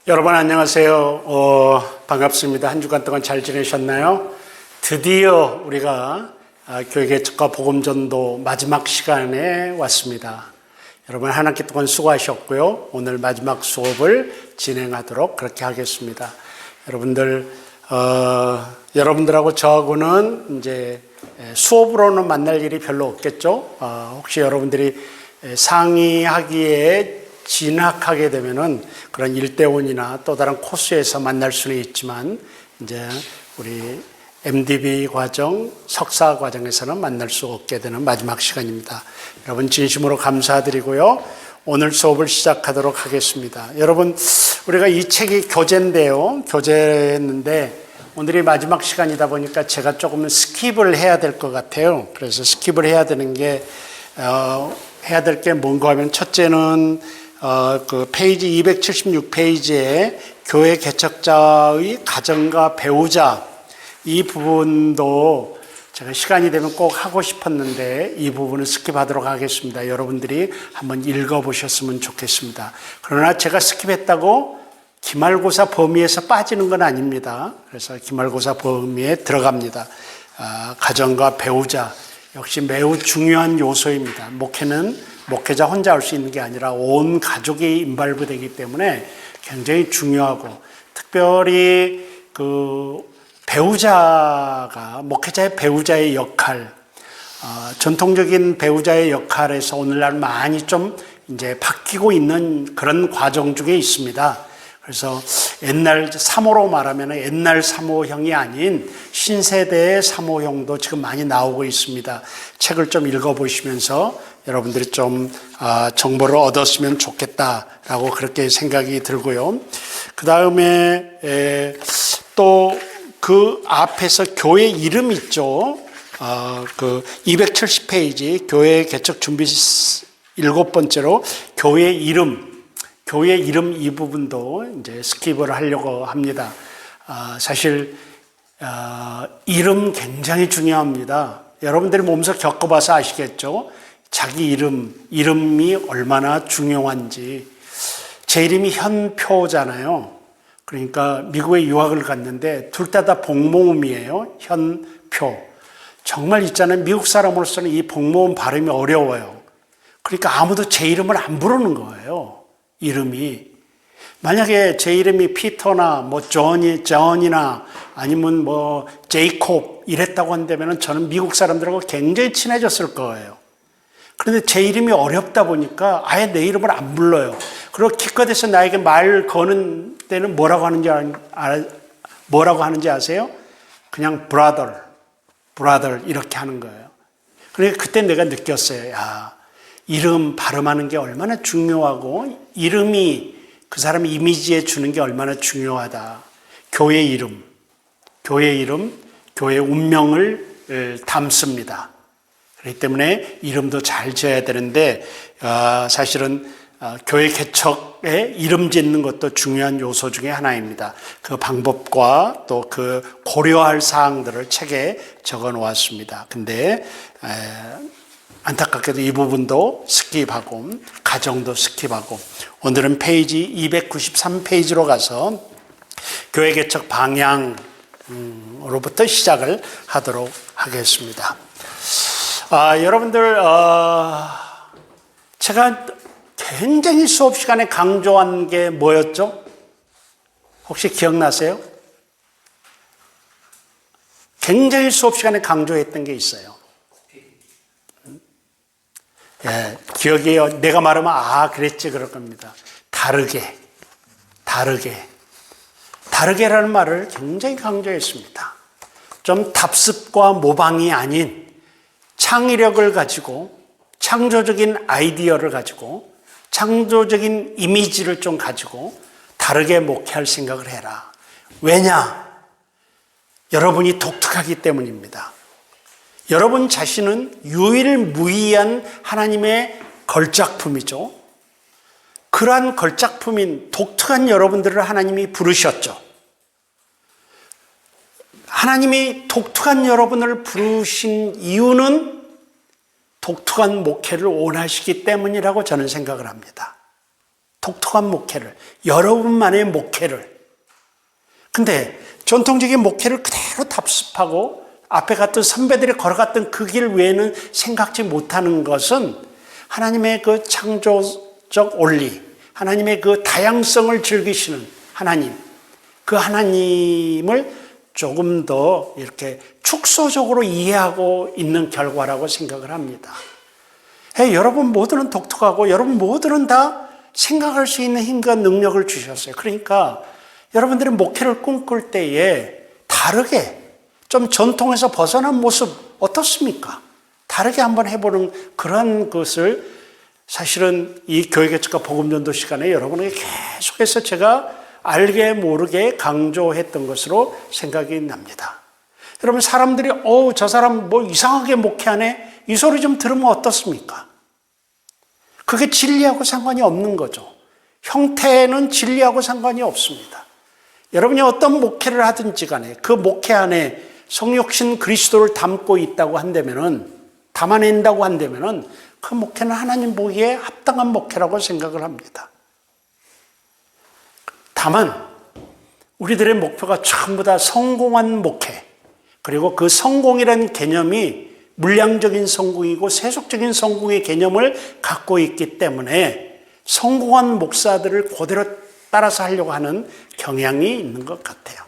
여러분 안녕하세요. 반갑습니다. 한 주간 동안 잘 지내셨나요? 드디어 우리가 교회 개척과 복음전도 마지막 시간에 왔습니다. 여러분 한 학기 동안 수고하셨고요. 오늘 마지막 수업을 진행하도록 그렇게 하겠습니다. 여러분들하고 저하고는 이제 수업으로는 만날 일이 별로 없겠죠. 혹시 여러분들이 상의하기에 진학하게 되면은 그런 1대1이나 또 다른 코스에서 만날 수는 있지만 이제 우리 MDB 과정, 석사 과정에서는 만날 수 없게 되는 마지막 시간입니다. 여러분 진심으로 감사드리고요. 오늘 수업을 시작하도록 하겠습니다. 여러분 우리가 이 책이 교재인데요. 교재였는데 오늘이 마지막 시간이다 보니까 제가 조금 스킵을 해야 될 것 같아요. 그래서 스킵을 해야 되는 게 해야 될 게 뭔가 하면 첫째는 그 페이지 276페이지에 교회 개척자의 가정과 배우자 이 부분도 제가 시간이 되면 꼭 하고 싶었는데 이 부분은 스킵하도록 하겠습니다. 여러분들이 한번 읽어보셨으면 좋겠습니다. 그러나 제가 스킵했다고 기말고사 범위에서 빠지는 건 아닙니다. 그래서 기말고사 범위에 들어갑니다. 가정과 배우자 역시 매우 중요한 요소입니다. 목회는 목회자 혼자 할 수 있는 게 아니라 온 가족이 인발부되기 때문에 굉장히 중요하고 특별히 그 배우자가 목회자의 배우자의 역할, 전통적인 배우자의 역할에서 오늘날 많이 좀 이제 바뀌고 있는 그런 과정 중에 있습니다. 그래서 옛날 사모로 말하면 옛날 사모형이 아닌 신세대의 사모형도 지금 많이 나오고 있습니다. 책을 좀 읽어보시면서 여러분들이 좀 정보를 얻었으면 좋겠다라고 그렇게 생각이 들고요. 그 다음에 또 그 앞에서 교회 이름 있죠. 그 270페이지 교회 개척 준비 7번째로 교회 이름 이 부분도 이제 스킵을 하려고 합니다. 사실 이름 굉장히 중요합니다. 여러분들이 몸소 겪어봐서 아시겠죠? 자기 이름이 얼마나 중요한지. 제 이름이 현표잖아요. 그러니까 미국에 유학을 갔는데 둘 다 복모음이에요. 현표. 정말 있잖아요. 미국 사람으로서는 이 복모음 발음이 어려워요. 그러니까 아무도 제 이름을 안 부르는 거예요. 이름이. 만약에 제 이름이 피터나 뭐 존이나 아니면 뭐 제이콥 이랬다고 한다면 저는 미국 사람들하고 굉장히 친해졌을 거예요. 그런데 제 이름이 어렵다 보니까 아예 내 이름을 안 불러요. 그리고 기껏해서 나에게 말 거는 때는 뭐라고 하는지 아세요? 그냥 brother 이렇게 하는 거예요. 그러니까 그때 내가 느꼈어요. 야, 이름 발음하는 게 얼마나 중요하고 이름이 그 사람의 이미지에 주는 게 얼마나 중요하다. 교회 이름, 교회 운명을 담습니다. 그렇기 때문에 이름도 잘 지어야 되는데 사실은 교회 개척에 이름 짓는 것도 중요한 요소 중에 하나입니다. 그 방법과 또 그 고려할 사항들을 책에 적어 놓았습니다. 근데 안타깝게도 이 부분도 스킵하고 가정도 스킵하고 오늘은 페이지 293페이지로 가서 교회 개척 방향으로부터 시작을 하도록 하겠습니다. 여러분들 제가 굉장히 수업 시간에 강조한 게 뭐였죠? 혹시 기억나세요? 굉장히 수업 시간에 강조했던 게 있어요. 예, 기억이 내가 말하면 그랬지 그럴 겁니다. 다르게라는 말을 굉장히 강조했습니다. 좀 답습과 모방이 아닌 창의력을 가지고 창조적인 아이디어를 가지고 창조적인 이미지를 좀 가지고 다르게 목회할 생각을 해라. 왜냐? 여러분이 독특하기 때문입니다. 여러분 자신은 유일무이한 하나님의 걸작품이죠. 그러한 걸작품인 독특한 여러분들을 하나님이 부르셨죠. 하나님이 독특한 여러분을 부르신 이유는 독특한 목회를 원하시기 때문이라고 저는 생각을 합니다. 독특한 목회를, 여러분만의 목회를. 근데 전통적인 목회를 그대로 답습하고 앞에 갔던 선배들이 걸어갔던 그 길 외에는 생각지 못하는 것은 하나님의 그 창조적 원리, 하나님의 그 다양성을 즐기시는 하나님, 그 하나님을 조금 더 이렇게 축소적으로 이해하고 있는 결과라고 생각을 합니다. 여러분 모두는 독특하고 여러분 모두는 다 생각할 수 있는 힘과 능력을 주셨어요. 그러니까 여러분들이 목회를 꿈꿀 때에 다르게 좀 전통에서 벗어난 모습 어떻습니까? 다르게 한번 해보는 그런 것을 사실은 이 교회개척과 복음전도 시간에 여러분에게 계속해서 제가 알게 모르게 강조했던 것으로 생각이 납니다. 여러분 사람들이 저 사람 뭐 이상하게 목회하네 이 소리 좀 들으면 어떻습니까? 그게 진리하고 상관이 없는 거죠. 형태는 진리하고 상관이 없습니다. 여러분이 어떤 목회를 하든지 간에 그 목회 안에 성육신 그리스도를 담고 있다고 한다면은, 담아낸다고 한다면은 그 목회는 하나님 보기에 합당한 목회라고 생각을 합니다. 다만 우리들의 목표가 전부 다 성공한 목회, 그리고 그 성공이라는 개념이 물량적인 성공이고 세속적인 성공의 개념을 갖고 있기 때문에 성공한 목사들을 그대로 따라서 하려고 하는 경향이 있는 것 같아요.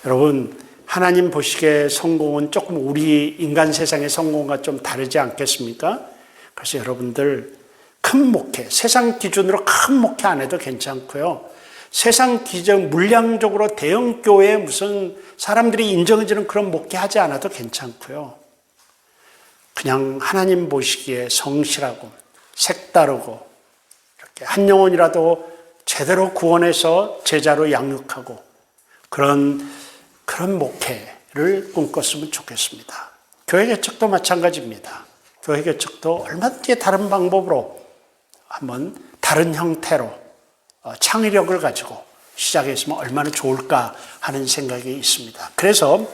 여러분 하나님 보시기에 성공은 조금 우리 인간 세상의 성공과 좀 다르지 않겠습니까? 그래서 여러분들 큰 목회, 세상 기준으로 큰 목회 안 해도 괜찮고요. 세상 기준 물량적으로 대형 교회에 무슨 사람들이 인정해주는 그런 목회 하지 않아도 괜찮고요. 그냥 하나님 보시기에 성실하고 색다르고 이렇게 한 영혼이라도 제대로 구원해서 제자로 양육하고 그런 목회를 꿈꿨으면 좋겠습니다. 교회 개척도 마찬가지입니다. 교회 개척도 얼마든지 다른 방법으로 한번 다른 형태로 창의력을 가지고 시작했으면 얼마나 좋을까 하는 생각이 있습니다. 그래서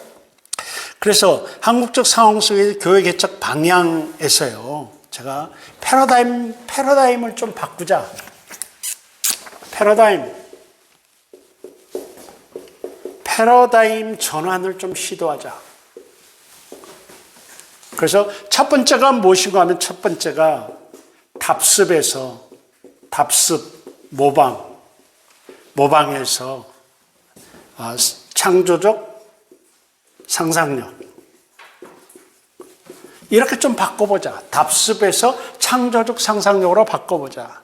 한국적 상황 속의 교회 개척 방향에서요, 제가 패러다임을 좀 바꾸자. 패러다임 전환을 좀 시도하자. 그래서 첫 번째가 무엇인가 하면 첫 번째가 모방에서 창조적 상상력. 이렇게 좀 바꿔보자. 답습에서 창조적 상상력으로 바꿔보자.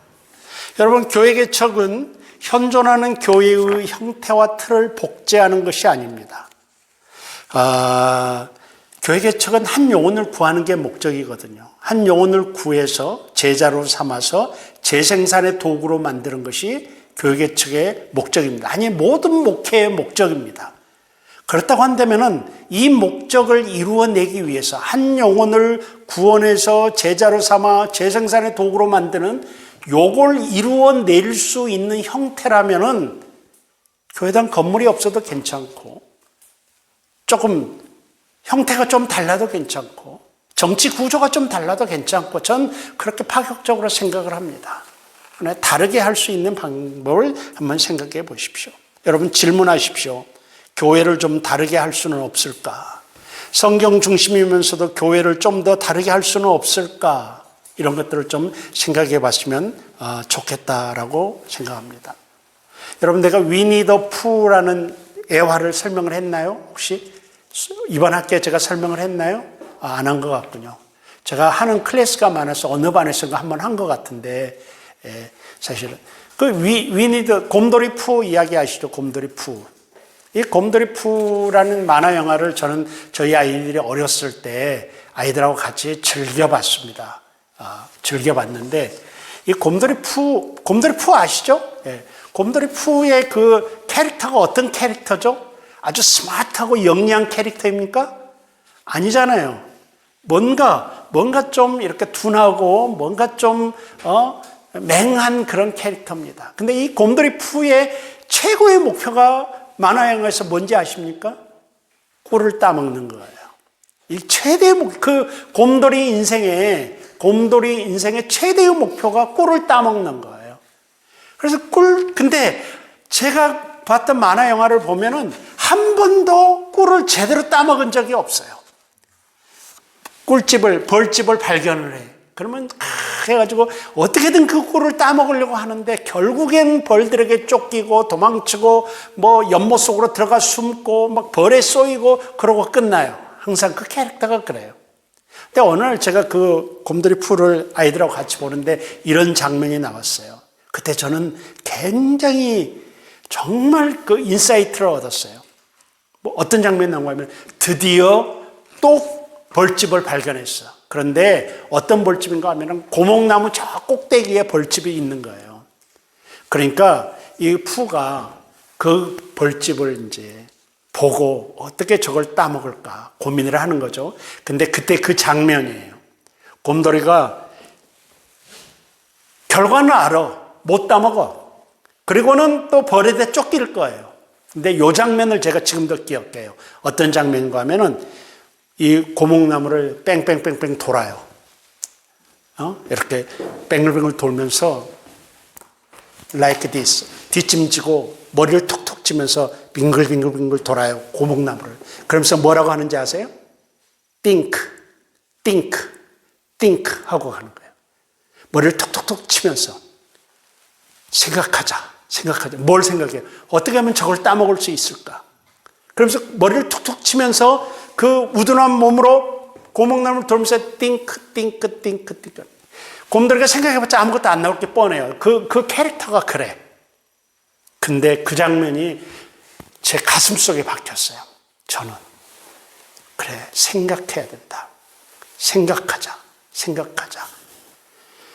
여러분, 교회 개척은 현존하는 교회의 형태와 틀을 복제하는 것이 아닙니다. 교회 개척은 한 영혼을 구하는 게 목적이거든요. 한 영혼을 구해서 제자로 삼아서 재생산의 도구로 만드는 것이 교회 개척의 목적입니다. 아니, 모든 목회의 목적입니다. 그렇다고 한다면은 이 목적을 이루어내기 위해서 한 영혼을 구원해서 제자로 삼아 재생산의 도구로 만드는 요걸 이루어낼 수 있는 형태라면은 교회당 건물이 없어도 괜찮고, 조금 형태가 좀 달라도 괜찮고, 정치 구조가 좀 달라도 괜찮고, 전 그렇게 파격적으로 생각을 합니다. 다르게 할 수 있는 방법을 한번 생각해 보십시오. 여러분 질문하십시오. 교회를 좀 다르게 할 수는 없을까? 성경 중심이면서도 교회를 좀 더 다르게 할 수는 없을까? 이런 것들을 좀 생각해 봤으면 좋겠다라고 생각합니다. 여러분, 내가 위니 더 푸라는 애화를 설명을 했나요? 혹시 이번 학기에 제가 설명을 했나요? 안 한 것 같군요. 제가 하는 클래스가 많아서 어느 반에서가 한번 한 것 같은데, 사실은 그 위니 더 곰돌이 푸 이야기 아시죠? 곰돌이 푸. 이 곰돌이 푸라는 만화 영화를 저는 저희 아이들이 어렸을 때 아이들하고 같이 즐겨봤습니다. 즐겨봤는데, 이 곰돌이 푸 아시죠? 곰돌이 푸의 그 캐릭터가 어떤 캐릭터죠? 아주 스마트하고 영리한 캐릭터입니까? 아니잖아요. 뭔가 좀 이렇게 둔하고 뭔가 좀 맹한 그런 캐릭터입니다. 근데 이 곰돌이 푸의 최고의 목표가 만화 영화에서 뭔지 아십니까? 꿀을 따먹는 거예요. 이 최대의 그 곰돌이 인생의 최대의 목표가 꿀을 따먹는 거예요. 그래서 근데 제가 봤던 만화 영화를 보면은 한 번도 꿀을 제대로 따먹은 적이 없어요. 벌집을 발견을 해. 그러면 해가지고 어떻게든 그 꿀을 따먹으려고 하는데 결국엔 벌들에게 쫓기고 도망치고 뭐 연못 속으로 들어가 숨고 막 벌에 쏘이고 그러고 끝나요. 항상 그 캐릭터가 그래요. 근데 오늘 제가 그 곰돌이 풀을 아이들하고 같이 보는데 이런 장면이 나왔어요. 그때 저는 굉장히 정말 그 인사이트를 얻었어요. 뭐 어떤 장면이 나온 거냐면 드디어 또 벌집을 발견했어. 그런데 어떤 벌집인가 하면 고목나무 저 꼭대기에 벌집이 있는 거예요. 그러니까 이 푸가 그 벌집을 이제 보고 어떻게 저걸 따먹을까 고민을 하는 거죠. 근데 그때 그 장면이에요. 곰돌이가 결과는 알아. 못 따먹어. 그리고는 또 벌에 쫓길 거예요. 근데 이 장면을 제가 지금도 기억해요. 어떤 장면인가 하면은 이 고목나무를 뺑뺑뺑뺑 돌아요. 이렇게 뺑글뺑글 돌면서 like this 뒷짐지고 머리를 툭툭 치면서 빙글빙글빙글 돌아요. 고목나무를. 그러면서 뭐라고 하는지 아세요? think 하고 가는 거예요. 머리를 툭툭툭 치면서 생각하자. 뭘 생각해요? 어떻게 하면 저걸 따먹을 수 있을까? 그러면서 머리를 툭툭 치면서 그 우둔한 몸으로 고목나무를 돌면서 think. 곰돌이가 생각해봤자 아무것도 안 나올 게 뻔해요. 그 캐릭터가 그래. 근데 그 장면이 제 가슴 속에 박혔어요. 저는. 그래, 생각해야 된다. 생각하자.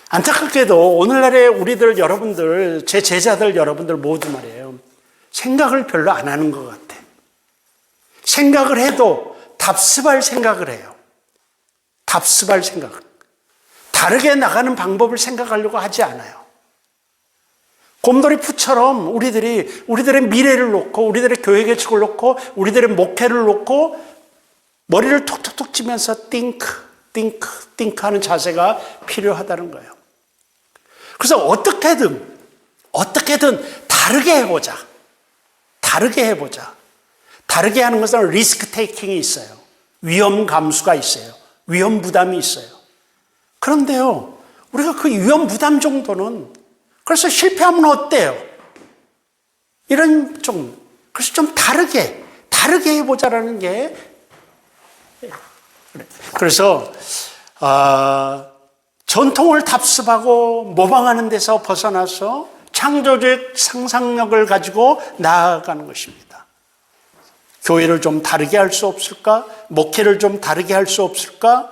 안타깝게도 오늘날의 우리들 여러분들, 제 제자들 여러분들 모두 말이에요. 생각을 별로 안 하는 것 같아. 생각을 해도 답습할 생각을 해요. 답습할 생각을. 다르게 나가는 방법을 생각하려고 하지 않아요. 곰돌이 푸처럼 우리들의 미래를 놓고 우리들의 교회 계획을 놓고 우리들의 목회를 놓고 머리를 톡톡톡 치면서 think 하는 자세가 필요하다는 거예요. 그래서 어떻게든 다르게 해보자. 다르게 하는 것은 리스크 테이킹이 있어요. 위험 감수가 있어요. 위험 부담이 있어요. 그런데요, 우리가 그 위험 부담 정도는 그래서 실패하면 어때요? 이런 그래서 좀 다르게 해보자라는 게 그래서 전통을 답습하고 모방하는 데서 벗어나서 창조적 상상력을 가지고 나아가는 것입니다. 교회를 좀 다르게 할 수 없을까? 목회를 좀 다르게 할 수 없을까?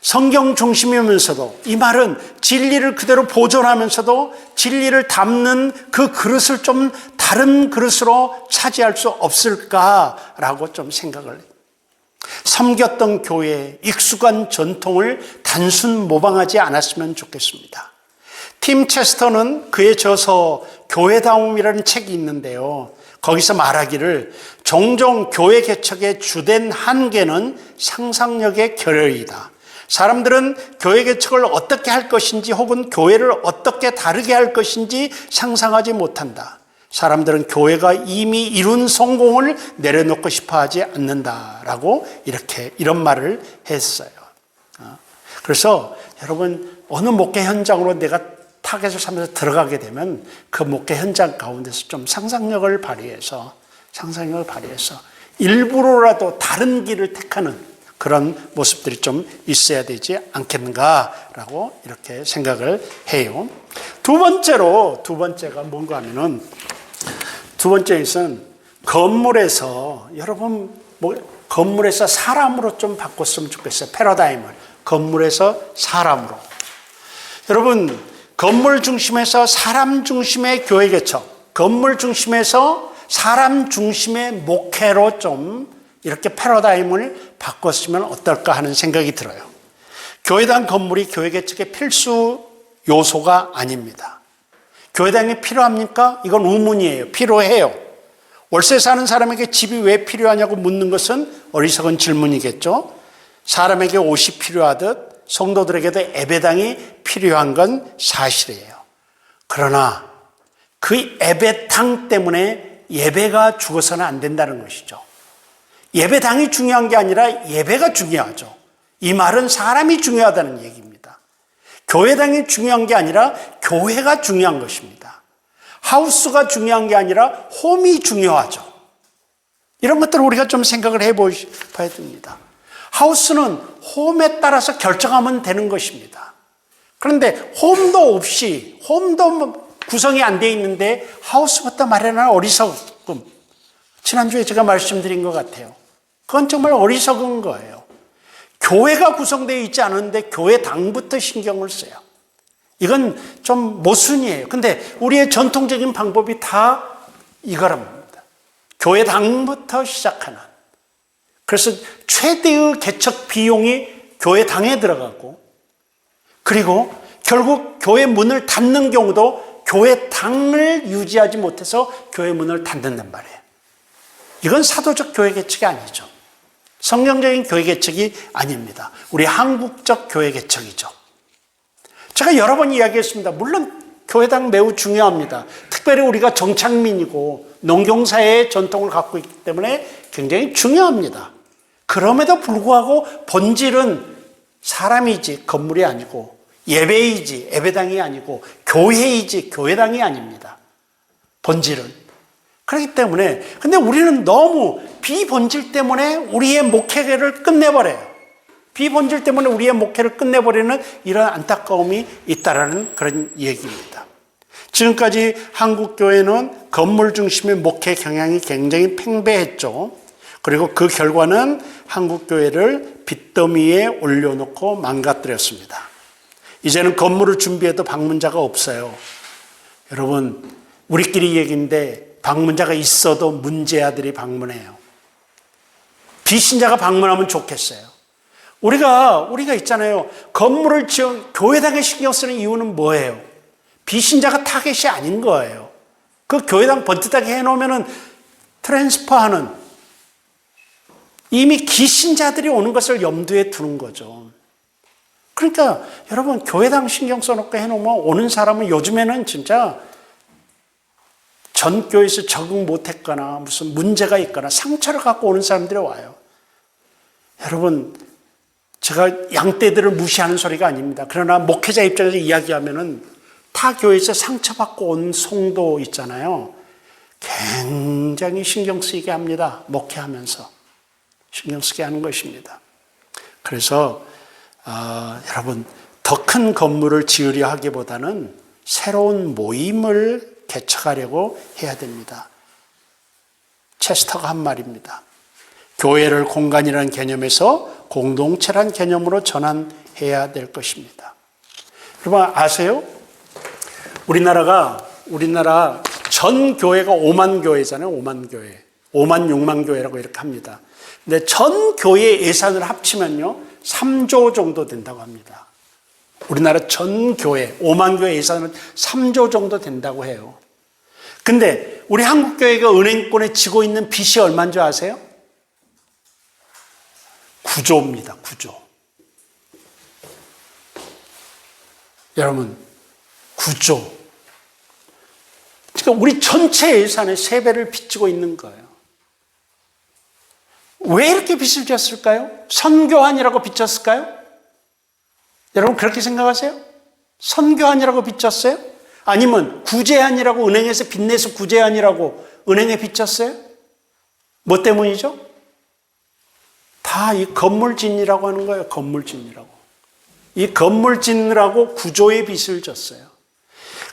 성경 중심이면서도 이 말은 진리를 그대로 보존하면서도 진리를 담는 그 그릇을 좀 다른 그릇으로 차지할 수 없을까라고 좀 생각을 해요. 섬겼던 교회의 익숙한 전통을 단순 모방하지 않았으면 좋겠습니다. 팀 체스터는 그의 저서 교회다움이라는 책이 있는데요. 거기서 말하기를 종종 교회 개척의 주된 한계는 상상력의 결여이다. 사람들은 교회 개척을 어떻게 할 것인지 혹은 교회를 어떻게 다르게 할 것인지 상상하지 못한다. 사람들은 교회가 이미 이룬 성공을 내려놓고 싶어 하지 않는다라고 이런 말을 했어요. 그래서 여러분 어느 목회 현장으로 내가 타겟을 삼아서 들어가게 되면 그 목회 현장 가운데서 좀 상상력을 발휘해서 일부러라도 다른 길을 택하는 그런 모습들이 좀 있어야 되지 않겠는가라고 이렇게 생각을 해요. 두 번째가 뭔가 하면은 두 번째는 건물에서 여러분 건물에서 사람으로 좀 바꿨으면 좋겠어요. 패러다임을 건물에서 사람으로. 여러분 건물 중심에서 사람 중심의 교회 개척, 건물 중심에서 사람 중심의 목회로 좀 이렇게 패러다임을 바꿨으면 어떨까 하는 생각이 들어요. 교회당 건물이 교회 개척의 필수 요소가 아닙니다. 교회당이 필요합니까? 이건 의문이에요. 필요해요. 월세 사는 사람에게 집이 왜 필요하냐고 묻는 것은 어리석은 질문이겠죠. 사람에게 옷이 필요하듯 성도들에게도 예배당이 필요한 건 사실이에요. 그러나 그 예배당 때문에 예배가 죽어서는 안 된다는 것이죠. 예배당이 중요한 게 아니라 예배가 중요하죠. 이 말은 사람이 중요하다는 얘기입니다. 교회당이 중요한 게 아니라 교회가 중요한 것입니다. 하우스가 중요한 게 아니라 홈이 중요하죠. 이런 것들을 우리가 좀 생각을 해봐야 됩니다. 하우스는 홈에 따라서 결정하면 되는 것입니다. 그런데 홈도 없이, 홈도 구성이 안 돼 있는데 하우스부터 마련한 어리석음. 지난주에 제가 말씀드린 것 같아요. 그건 정말 어리석은 거예요. 교회가 구성되어 있지 않은데 교회당부터 신경을 써요. 이건 좀 모순이에요. 근데 우리의 전통적인 방법이 다 이거랍니다. 교회당부터 시작하는. 그래서 최대의 개척 비용이 교회당에 들어가고, 그리고 결국 교회 문을 닫는 경우도 교회당을 유지하지 못해서 교회 문을 닫는단 말이에요. 이건 사도적 교회 개척이 아니죠. 성경적인 교회 개척이 아닙니다. 우리 한국적 교회 개척이죠. 제가 여러 번 이야기했습니다. 물론 교회당 매우 중요합니다. 특별히 우리가 정착민이고 농경사회의 전통을 갖고 있기 때문에 굉장히 중요합니다. 그럼에도 불구하고 본질은 사람이지 건물이 아니고, 예배이지 예배당이 아니고, 교회이지 교회당이 아닙니다. 본질은. 그렇기 때문에, 근데 우리는 너무 비본질 때문에 우리의 목회를 끝내버려요. 비본질 때문에 우리의 목회를 끝내버리는 이런 안타까움이 있다라는 그런 얘기입니다. 지금까지 한국교회는 건물 중심의 목회 경향이 굉장히 팽배했죠. 그리고 그 결과는 한국교회를 빚더미에 올려놓고 망가뜨렸습니다. 이제는 건물을 준비해도 방문자가 없어요. 여러분, 우리끼리 얘기인데 방문자가 있어도 문제아들이 방문해요. 비신자가 방문하면 좋겠어요. 우리가 있잖아요. 건물을 교회당에 신경 쓰는 이유는 뭐예요? 비신자가 타겟이 아닌 거예요. 그 교회당 번듯하게 해놓으면은 트랜스퍼하는, 이미 기신자들이 오는 것을 염두에 두는 거죠. 그러니까 여러분, 교회당 신경 써놓고 해놓으면 오는 사람은 요즘에는 진짜 전 교회에서 적응 못했거나 무슨 문제가 있거나 상처를 갖고 오는 사람들이 와요. 여러분, 제가 양떼들을 무시하는 소리가 아닙니다. 그러나 목회자 입장에서 이야기하면은 타 교회에서 상처받고 온 성도 있잖아요. 굉장히 신경 쓰이게 합니다. 목회하면서 신경 쓰게 하는 것입니다. 그래서 여러분, 더 큰 건물을 지으려 하기보다는 새로운 모임을 개척하려고 해야 됩니다. 체스터가 한 말입니다. 교회를 공간이라는 개념에서 공동체란 개념으로 전환해야 될 것입니다. 여러분 아세요? 우리나라 전 교회가 5만 교회잖아요. 5만 교회. 5만 6만 교회라고 이렇게 합니다. 근데 전 교회 예산을 합치면요 3조 정도 된다고 합니다. 우리나라 전 교회 5만 교회 예산은 3조 정도 된다고 해요. 근데 우리 한국교회가 은행권에 지고 있는 빚이 얼마인 줄 아세요? 9조입니다. 9조. 여러분, 9조. 그러니까 우리 전체 예산의 3배를 빚지고 있는 거예요. 왜 이렇게 빚을 졌을까요? 선교한이라고 빚졌을까요? 여러분 그렇게 생각하세요? 선교한이라고 빚졌어요? 아니면 구제한이라고 은행에서 빚내서 구제한이라고 은행에 빚졌어요? 뭐 때문이죠? 다 이 건물 짓이라고 하는 거예요. 건물 짓이라고. 이 건물 짓느라고 9조의 빚을 졌어요.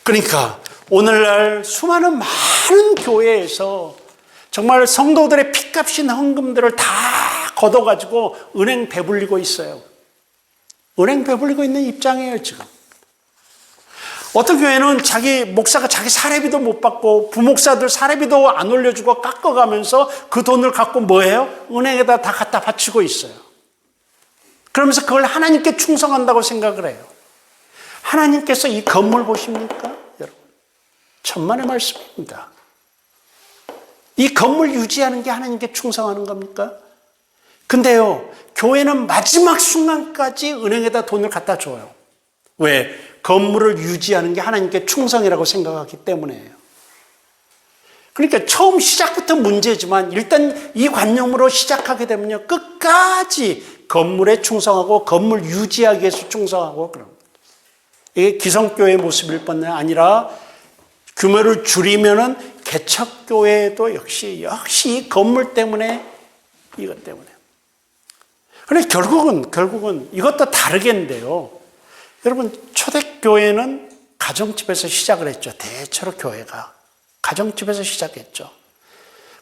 그러니까 오늘날 수많은 많은 교회에서 정말 성도들의 피값인 헌금들을 다 걷어가지고 은행 배불리고 있어요. 은행 배불리고 있는 입장이에요, 지금. 어떤 교회는 자기 목사가 자기 사례비도 못 받고 부목사들 사례비도 안 올려주고 깎아가면서 그 돈을 갖고 뭐해요? 은행에다 다 갖다 바치고 있어요. 그러면서 그걸 하나님께 충성한다고 생각을 해요. 하나님께서 이 건물 보십니까? 여러분, 천만의 말씀입니다. 이 건물 유지하는 게 하나님께 충성하는 겁니까? 근데요, 교회는 마지막 순간까지 은행에다 돈을 갖다 줘요. 왜? 건물을 유지하는 게 하나님께 충성이라고 생각하기 때문이에요. 그러니까 처음 시작부터 문제지만 일단 이 관념으로 시작하게 되면요, 끝까지 건물에 충성하고 건물 유지하기 위해서 충성하고 그런 거예요. 이게 기성교회의 모습일 뿐 아니라 규모를 줄이면은 개척교회도 역시 이 건물 때문에, 이것 때문에. 그런데 결국은 이것도 다르겠는데요. 여러분, 초대교회는 가정집에서 시작을 했죠. 대체로 교회가 가정집에서 시작했죠.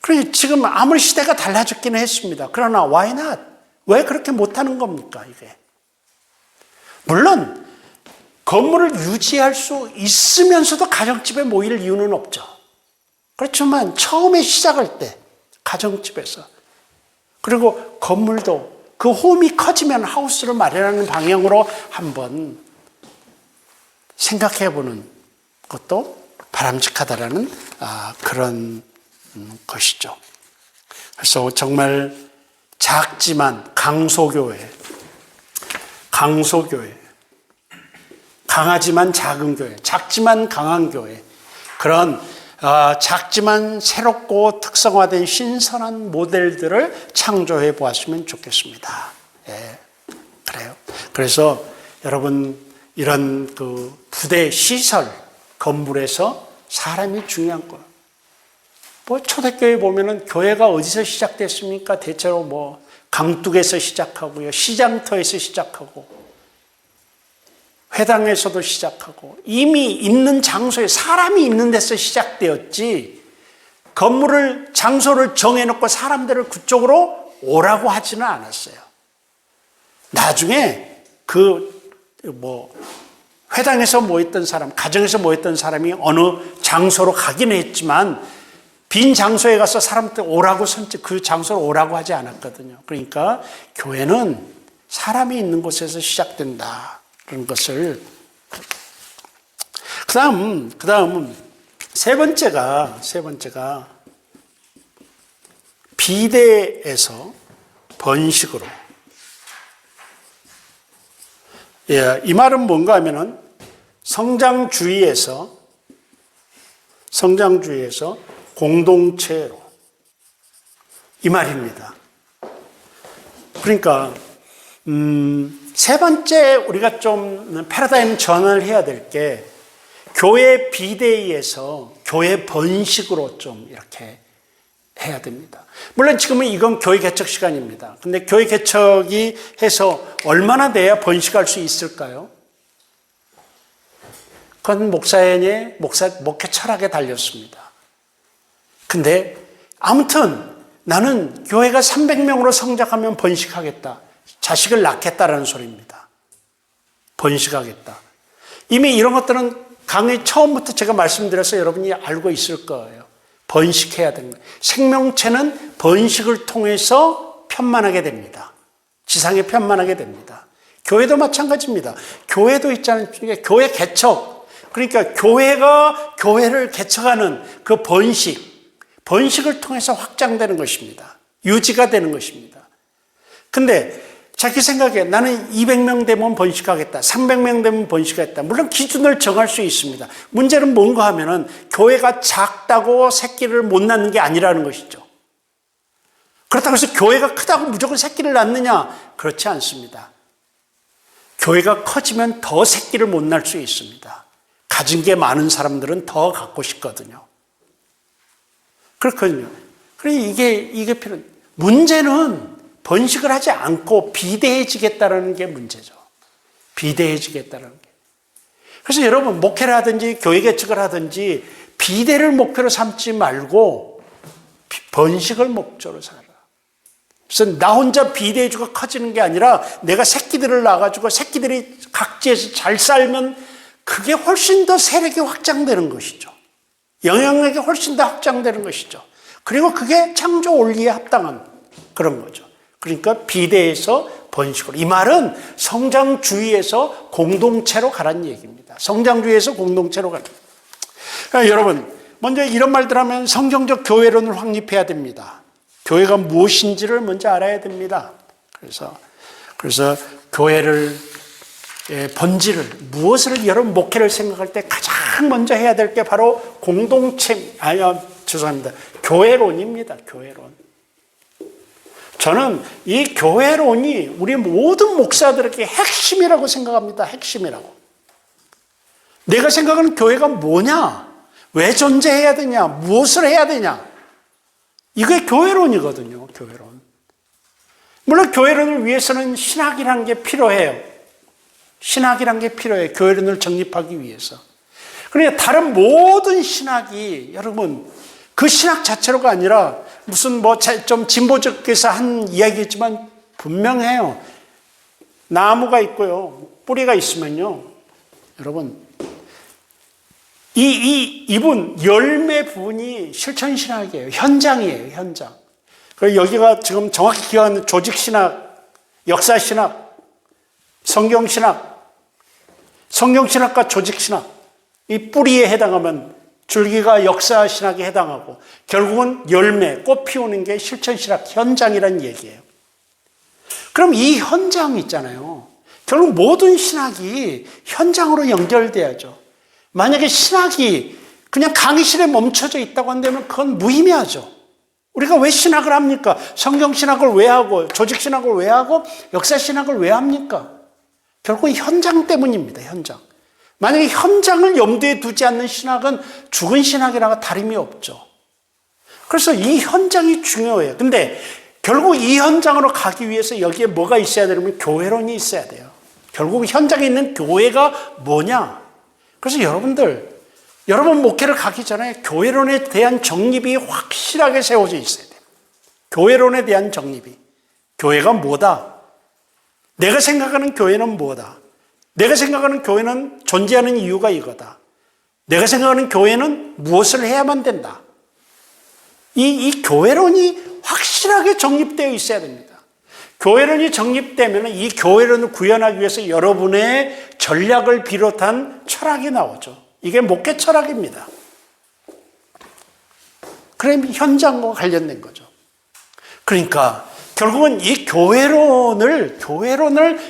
그러니 지금 아무리 시대가 달라졌기는 했습니다. 그러나 why not? 왜 그렇게 못하는 겁니까, 이게? 물론 건물을 유지할 수 있으면서도 가정집에 모일 이유는 없죠. 그렇지만 처음에 시작할 때 가정집에서, 그리고 건물도 그 홈이 커지면 하우스를 마련하는 방향으로 한번 생각해보는 것도 바람직하다라는 그런 것이죠. 그래서 정말 작지만 강소교회, 강하지만 작은 교회, 작지만 강한 교회, 그런 작지만 새롭고 특성화된 신선한 모델들을 창조해 보았으면 좋겠습니다. 예, 그래요. 그래서 여러분, 이런 그 부대 시설 건물에서 사람이 중요한 거예요. 뭐 초대교회 보면은 교회가 어디서 시작됐습니까? 대체로 뭐 강둑에서 시작하고요, 시장터에서 시작하고, 회당에서도 시작하고, 이미 있는 장소에 사람이 있는 데서 시작되었지, 건물을, 장소를 정해놓고 사람들을 그쪽으로 오라고 하지는 않았어요. 나중에 회당에서 모였던 사람, 가정에서 모였던 사람이 어느 장소로 가긴 했지만, 빈 장소에 가서 사람들 오라고 그 장소로 오라고 하지 않았거든요. 그러니까 교회는 사람이 있는 곳에서 시작된다. 그런 것을. 그 다음 세 번째가 비대에서 번식으로. 예, 이 말은 뭔가 하면은 성장주의에서 공동체로, 이 말입니다. 그러니까 세 번째 우리가 좀 패러다임 전환을 해야 될 게, 교회 비대위에서 교회 번식으로 좀 이렇게 해야 됩니다. 물론 지금은 이건 교회 개척 시간입니다. 근데 교회 개척이 해서 얼마나 돼야 번식할 수 있을까요? 그건 목회 철학에 달렸습니다. 근데 아무튼 나는 교회가 300명으로 성장하면 번식하겠다. 자식을 낳겠다라는 소리입니다. 번식하겠다. 이미 이런 것들은 강의 처음부터 제가 말씀드려서 여러분이 알고 있을 거예요. 번식해야 되는 거예요. 생명체는 번식을 통해서 편만하게 됩니다. 지상에 편만하게 됩니다. 교회도 마찬가지입니다. 교회도 있잖아요. 교회 개척. 그러니까 교회가 교회를 개척하는 그 번식을 통해서 확장되는 것입니다. 유지가 되는 것입니다. 근데 자기 생각에 나는 200명 되면 번식하겠다, 300명 되면 번식하겠다. 물론 기준을 정할 수 있습니다. 문제는 뭔가 하면은 교회가 작다고 새끼를 못 낳는 게 아니라는 것이죠. 그렇다고 해서 교회가 크다고 무조건 새끼를 낳느냐? 그렇지 않습니다. 교회가 커지면 더 새끼를 못 낳을 수 있습니다. 가진 게 많은 사람들은 더 갖고 싶거든요. 그렇거든요. 그러니까 이게 필요. 문제는 번식을 하지 않고 비대해지겠다는 게 문제죠. 비대해지겠다는 게. 그래서 여러분, 목회를 하든지 교회 개척을 하든지 비대를 목표로 삼지 말고 번식을 목표로 살아. 그래서 나 혼자 비대해주고 커지는 게 아니라 내가 새끼들을 낳아가지고 새끼들이 각지에서 잘 살면 그게 훨씬 더 세력이 확장되는 것이죠. 영향력이 훨씬 더 확장되는 것이죠. 그리고 그게 창조 원리에 합당한 그런 거죠. 그러니까 비대에서 번식으로. 이 말은 성장주의에서 공동체로 가라는 얘기입니다. 성장주의에서 공동체로 가라. 그러니까 여러분, 먼저 이런 말들 하면 성경적 교회론을 확립해야 됩니다. 교회가 무엇인지를 먼저 알아야 됩니다. 그래서 교회를 본질을, 무엇을 여러분 목회를 생각할 때 가장 먼저 해야 될 게 바로 공동체, 죄송합니다. 교회론입니다. 교회론. 저는 이 교회론이 우리 모든 목사들에게 핵심이라고 생각합니다. 핵심이라고. 내가 생각하는 교회가 뭐냐? 왜 존재해야 되냐? 무엇을 해야 되냐? 이게 교회론이거든요. 교회론. 물론 교회론을 위해서는 신학이라는 게 필요해요. 신학이라는 게 필요해요. 교회론을 정립하기 위해서. 그러니까 다른 모든 신학이 여러분 그 신학 자체로가 아니라 무슨 뭐 좀 진보적에서 한 이야기지만 분명해요. 나무가 있고요. 뿌리가 있으면요. 여러분 이분 열매 부분이 실천신학이에요. 현장이에요. 현장. 그리고 여기가 지금 정확히 기억하는 조직신학, 역사신학, 성경신학, 성경신학과 조직신학 이 뿌리에 해당하면 줄기가 역사신학에 해당하고 결국은 열매, 꽃 피우는 게 실천신학 현장이라는 얘기예요. 그럼 이 현장 있잖아요. 결국 모든 신학이 현장으로 연결돼야죠. 만약에 신학이 그냥 강의실에 멈춰져 있다고 한다면 그건 무의미하죠. 우리가 왜 신학을 합니까? 성경신학을 왜 하고 조직신학을 왜 하고 역사신학을 왜 합니까? 결국 현장 때문입니다. 현장. 만약에 현장을 염두에 두지 않는 신학은 죽은 신학이라고 다름이 없죠. 그래서 이 현장이 중요해요. 근데 결국 이 현장으로 가기 위해서 여기에 뭐가 있어야 되냐면 교회론이 있어야 돼요. 결국 현장에 있는 교회가 뭐냐? 그래서 여러분 목회를 가기 전에 교회론에 대한 정립이 확실하게 세워져 있어야 돼요. 교회론에 대한 정립이. 교회가 뭐다? 내가 생각하는 교회는 뭐다? 내가 생각하는 교회는 존재하는 이유가 이거다. 내가 생각하는 교회는 무엇을 해야만 된다. 이 교회론이 확실하게 정립되어 있어야 됩니다. 교회론이 정립되면 이 교회론을 구현하기 위해서 여러분의 전략을 비롯한 철학이 나오죠. 이게 목회 철학입니다. 그럼 현장과 관련된 거죠. 그러니까 결국은 이 교회론을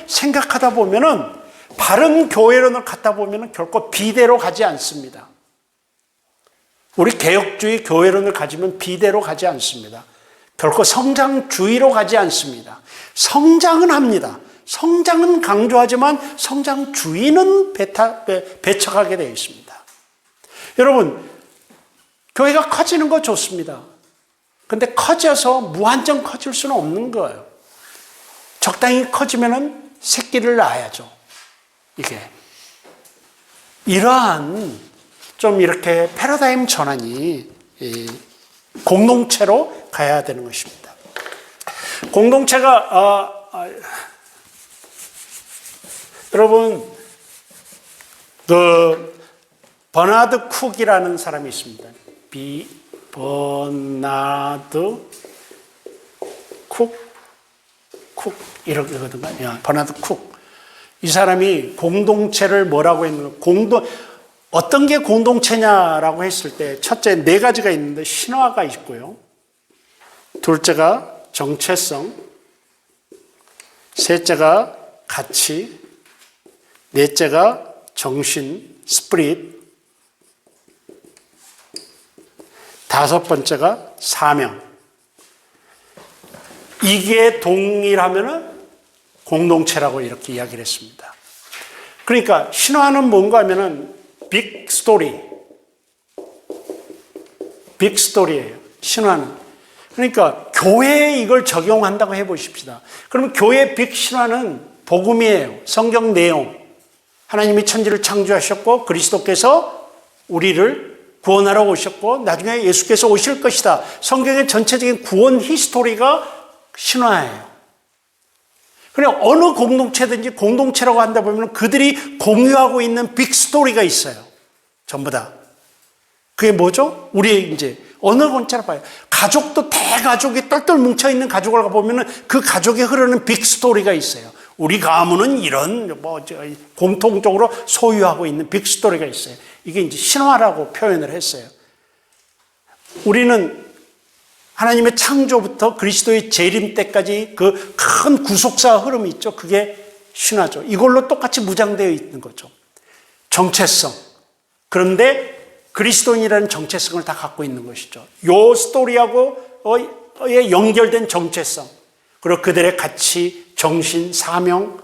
생각하다 보면은 바른 교회론을 갖다 보면 결코 비대로 가지 않습니다. 우리 개혁주의 교회론을 가지면 비대로 가지 않습니다. 결코 성장주의로 가지 않습니다. 성장은 합니다. 성장은 강조하지만 성장주의는 배척하게 되어 있습니다. 여러분, 교회가 커지는 거 좋습니다. 근데 커져서 무한정 커질 수는 없는 거예요. 적당히 커지면은 새끼를 낳아야죠. 이게 이러한 좀 이렇게 패러다임 전환이 공동체로 가야 되는 것입니다. 공동체가 여러분 그 버나드 쿡이라는 사람이 있습니다. 버나드 쿡 이러거든요. 버나드 쿡. 이 사람이 공동체를 뭐라고 했는가? 어떤 게 공동체냐라고 했을 때 첫째 4가지가 있는데 신화가 있고요. 둘째가 정체성, 셋째가 가치, 넷째가 정신, 스피릿, 다섯 번째가 사명. 이게 동일하면은 공동체라고 이렇게 이야기를 했습니다. 그러니까 신화는 뭔가 하면은 빅 스토리예요. 신화는. 그러니까 교회에 이걸 적용한다고 해보십시다. 그러면 교회 빅 신화는 복음이에요. 성경 내용. 하나님이 천지를 창조하셨고 그리스도께서 우리를 구원하러 오셨고 나중에 예수께서 오실 것이다. 성경의 전체적인 구원 히스토리가 신화예요. 그냥 어느 공동체든지 공동체라고 한다 보면 그들이 공유하고 있는 빅 스토리가 있어요. 전부 다. 그게 뭐죠? 우리 이제 어느 공동체를 봐요. 가족도 대가족이 똘똘 뭉쳐있는 가족을 보면 그 가족에 흐르는 빅 스토리가 있어요. 우리 가문은 이런 공통적으로 소유하고 있는 빅 스토리가 있어요. 이게 이제 신화라고 표현을 했어요. 우리는 하나님의 창조부터 그리스도의 재림 때까지 그 큰 구속사 흐름이 있죠. 그게 신화죠. 이걸로 똑같이 무장되어 있는 거죠. 정체성. 그런데 그리스도인이라는 정체성을 다 갖고 있는 것이죠. 요 스토리하고의 연결된 정체성, 그리고 그들의 가치, 정신, 사명,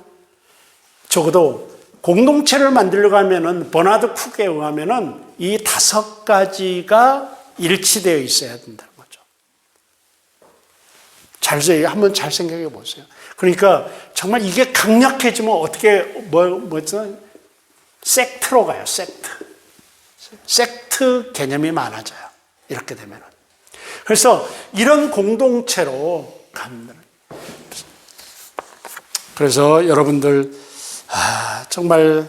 적어도 공동체를 만들려고 하면은 버나드 쿡에 의하면은 이 5가지가 일치되어 있어야 된다는 거죠. 한번 잘 생각해 보세요. 그러니까 정말 이게 강력해지면 어떻게 섹트로 가요. 섹트 개념이 많아져요. 이렇게 되면은. 그래서 이런 공동체로 갑니다. 그래서 여러분들 정말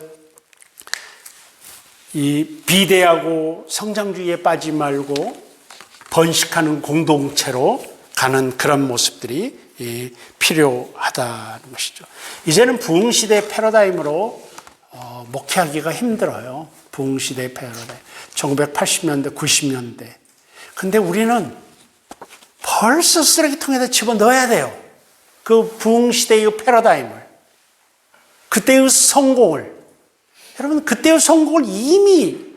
이 비대하고 성장주의에 빠지지 말고 번식하는 공동체로 가는 그런 모습들이 필요하다는 것이죠. 이제는 부흥시대 패러다임으로 목회하기가 힘들어요. 부흥시대 패러다임. 1980년대, 90년대. 근데 우리는 벌써 쓰레기통에다 집어넣어야 돼요. 그 부흥시대의 패러다임을. 그때의 성공을. 여러분, 그때의 성공을 이미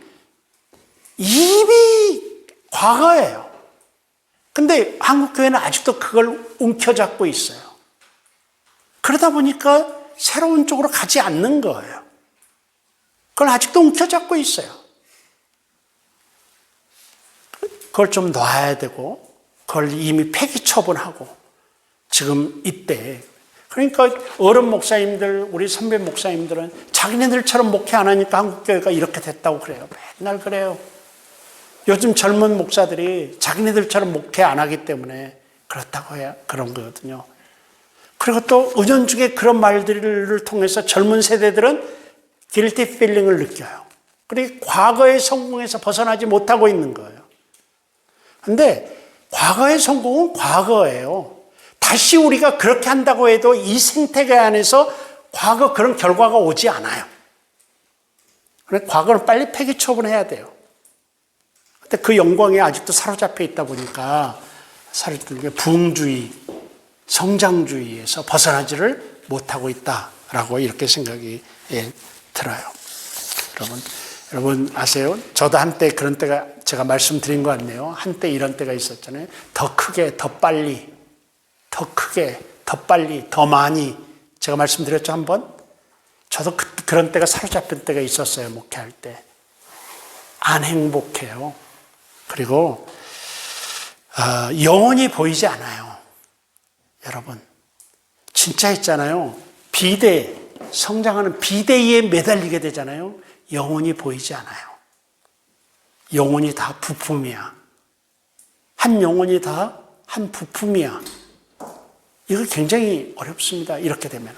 과거예요. 근데 한국교회는 아직도 그걸 움켜잡고 있어요. 그러다 보니까 새로운 쪽으로 가지 않는 거예요. 그걸 아직도 움켜잡고 있어요. 그걸 좀 놔야 되고, 그걸 이미 폐기 처분하고, 지금 이때. 그러니까 어른 목사님들, 우리 선배 목사님들은 자기네들처럼 목회 안 하니까 한국교회가 이렇게 됐다고 그래요. 맨날 그래요. 요즘 젊은 목사들이 자기네들처럼 목회 안 하기 때문에 그렇다고 해야 그런 거거든요. 그리고 또 은연중에 그런 말들을 통해서 젊은 세대들은 guilty feeling을 느껴요. 그리고 과거의 성공에서 벗어나지 못하고 있는 거예요. 근데 과거의 성공은 과거예요. 다시 우리가 그렇게 한다고 해도 이 생태계 안에서 과거 그런 결과가 오지 않아요. 그래서 과거는 빨리 폐기 처분해야 돼요. 근데 그 영광에 아직도 사로잡혀 있다 보니까 부흥주의, 성장주의에서 벗어나지를 못하고 있다라고 이렇게 생각이 들어요. 여러분 아세요? 저도 한때 그런 때가 제가 말씀드린 것 같네요. 한때 이런 때가 있었잖아요. 더 크게, 더 빨리, 더 크게, 더 빨리, 더 많이. 제가 말씀드렸죠, 한번? 저도 그런 때가 사로잡힌 때가 있었어요, 목회할 때. 안 행복해요. 그리고 영혼이 보이지 않아요. 여러분, 진짜 있잖아요. 성장하는 비대위에 매달리게 되잖아요. 영혼이 보이지 않아요. 영혼이 다 부품이야. 한 영혼이 다 한 부품이야. 이거 굉장히 어렵습니다. 이렇게 되면.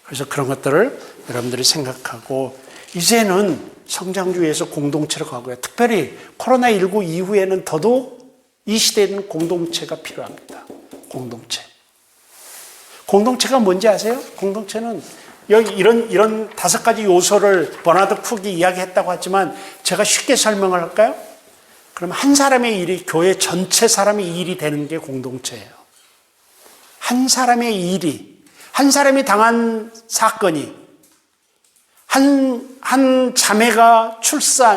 그래서 그런 것들을 여러분들이 생각하고 이제는 성장주의에서 공동체로 가고요. 특별히 코로나19 이후에는 더더욱 이 시대에는 공동체가 필요합니다. 공동체가 뭔지 아세요? 공동체는 여기 이런 5가지 요소를 버나드 쿡이 이야기했다고 하지만 제가 쉽게 설명을 할까요? 그럼 한 사람의 일이 교회 전체 사람의 일이 되는 게 공동체예요. 한 사람의 일이, 한 사람이 당한 사건이, 한 자매가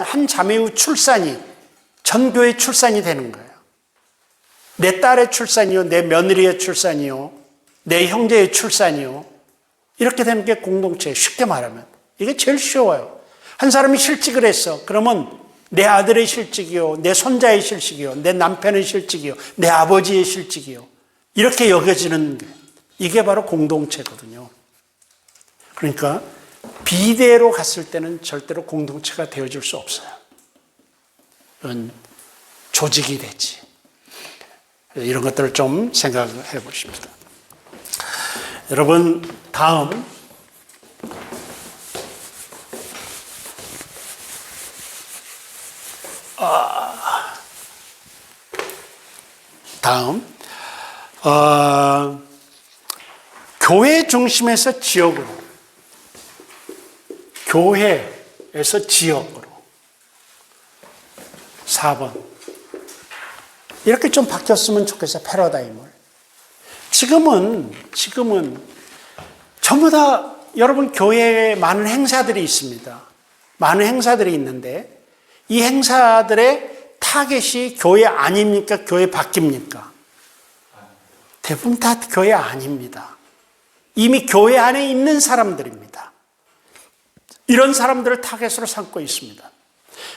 한 자매의 출산이 전 교회 출산이 되는 거예요. 내 딸의 출산이요, 내 며느리의 출산이요, 내 형제의 출산이요. 이렇게 되는 게 공동체예요. 쉽게 말하면. 이게 제일 쉬워요. 한 사람이 실직을 했어. 그러면 내 아들의 실직이요, 내 손자의 실직이요, 내 남편의 실직이요, 내 아버지의 실직이요. 이렇게 여겨지는 게 이게 바로 공동체거든요. 그러니까 비대로 갔을 때는 절대로 공동체가 되어줄 수 없어요. 이건 조직이 되지. 이런 것들을 좀 생각해 보십시다. 여러분, 다음 교회 중심에서 지역으로, 교회에서 지역으로 4번 이렇게 좀 바뀌었으면 좋겠어요. 패러다임을. 지금은 전부 다 여러분 교회에 많은 행사들이 있습니다. 많은 행사들이 있는데 이 행사들의 타겟이 교회 아닙니까? 교회 밖입니까? 대부분 다 교회 아닙니다. 이미 교회 안에 있는 사람들입니다. 이런 사람들을 타겟으로 삼고 있습니다.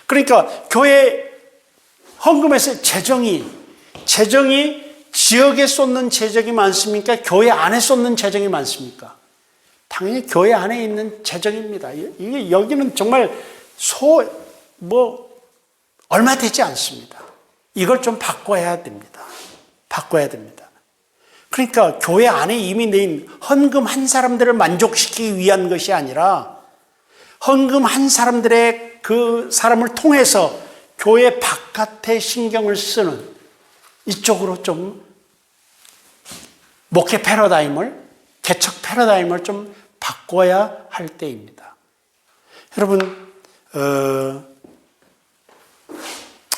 그러니까 교회 헌금에서 재정이 지역에 쏟는 재정이 많습니까? 교회 안에 쏟는 재정이 많습니까? 당연히 교회 안에 있는 재정입니다. 이게 여기는 정말 얼마 되지 않습니다. 이걸 좀 바꿔야 됩니다. 바꿔야 됩니다. 그러니까 교회 안에 이미 내인 헌금한 사람들을 만족시키기 위한 것이 아니라 헌금한 사람들의 그 사람을 통해서 교회 바깥에 신경을 쓰는 이쪽으로 좀 목회 패러다임을, 개척 패러다임을 좀 바꿔야 할 때입니다. 여러분,